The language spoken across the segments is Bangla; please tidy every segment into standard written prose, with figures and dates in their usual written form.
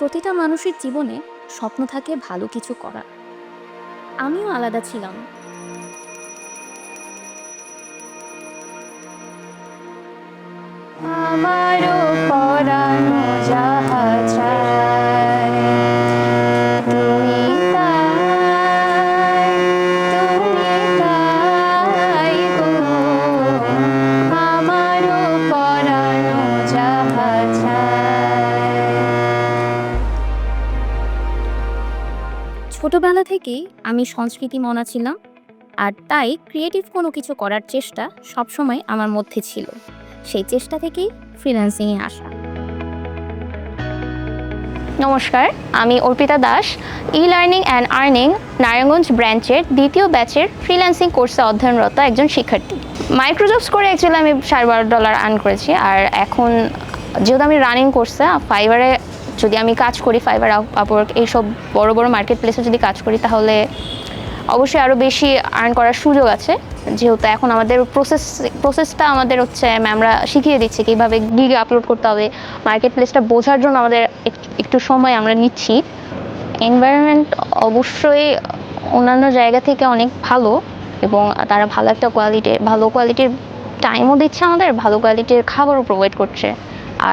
প্রতিটা মানুষের জীবনে স্বপ্ন থাকে ভালো কিছু করার। আমিও আলাদা ছিলাম। আমারও পরানো যাহা চায় তুমি তাই, তুমি তাই গো। আমারও পরানো যাহা চায়। ছোটবেলা থেকেই আমি সংস্কৃতি মনা ছিলাম, আর তাই ক্রিয়েটিভ কোনো কিছু করার চেষ্টা সবসময় আমার মধ্যে ছিল। সেই চেষ্টা থেকেই ফ্রিল্যান্সিংয়ে আসা। নমস্কার, আমি Arpita Das, e learning and earning Narayanganj ব্রাঞ্চের দ্বিতীয় ব্যাচের ফ্রিল্যান্সিং কোর্সে অধ্যয়নরত একজন শিক্ষার্থী। মাইক্রোজবস করে অ্যাকচুয়ালি আমি $12.5 আর্ন করেছি। আর এখন যেহেতু আমি রানিং কোর্সে ফাইবারে যদি আমি কাজ করি, ফাইবার, আপওয়ার্ক এইসব বড় বড় মার্কেট প্লেসে যদি কাজ করি, তাহলে অবশ্যই আরও বেশি আর্ন করার সুযোগ আছে। যেহেতু এখন আমাদের প্রসেসটা আমাদের হচ্ছে ম্যামরা শিখিয়ে দিচ্ছে কীভাবে গিগে আপলোড করতে হবে। মার্কেট প্লেসটা বোঝার জন্য আমাদের একটু সময় আমরা নিচ্ছি। এনভায়রনমেন্ট অবশ্যই অন্যান্য জায়গা থেকে অনেক ভালো, এবং তারা ভালো একটা ভালো কোয়ালিটির টাইমও দিচ্ছে, আমাদের ভালো কোয়ালিটির খাবারও প্রোভাইড করছে।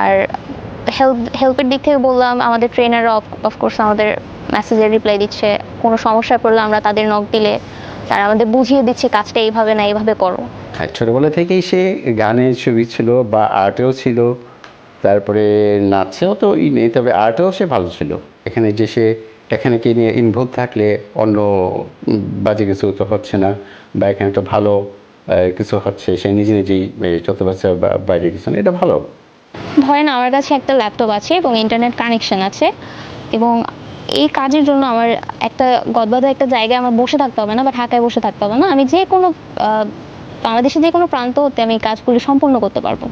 আর হেল্পের দিক থেকে বললাম, আমাদের ট্রেনাররা অফকোর্স আমাদের মেসেজের রিপ্লাই দিচ্ছে। কোনো সমস্যায় পড়লে আমরা তাদের নক দিলে তারা আমাদের বুঝিয়ে দিচ্ছে কাজটা এইভাবে না এইভাবে করো। হ্যাঁ, ছোটোবেলা থেকেই সে গানের ছবি ছিল বা আর্টেও ছিল, তারপরে নাচেও তো নেই, তবে আর্টেও সে ভালো ছিল। এখানে যে সে এখানে কি নিয়ে ইনভলভ থাকলে অন্য বাজে কিছু তো হচ্ছে না, বা এখানে তো ভালো কিছু হচ্ছে, সে নিজে নিজেই চলতে পারছে বা বাইরে কিছু না, এটা ভালো। ধরেন আমার কাছে একটা ল্যাপটপ আছে এবং ইন্টারনেট কানেকশন আছে, এবং এই কাজের জন্য আমার একটা গদবাঁধা একটা জায়গায় আমার বসে থাকতে হবে না, বা ঢাকায় বসে থাকতে হবে না। আমি যে কোনো বাংলাদেশের যে কোনো প্রান্ত হতে আমি এই কাজগুলি সম্পূর্ণ করতে পারবো।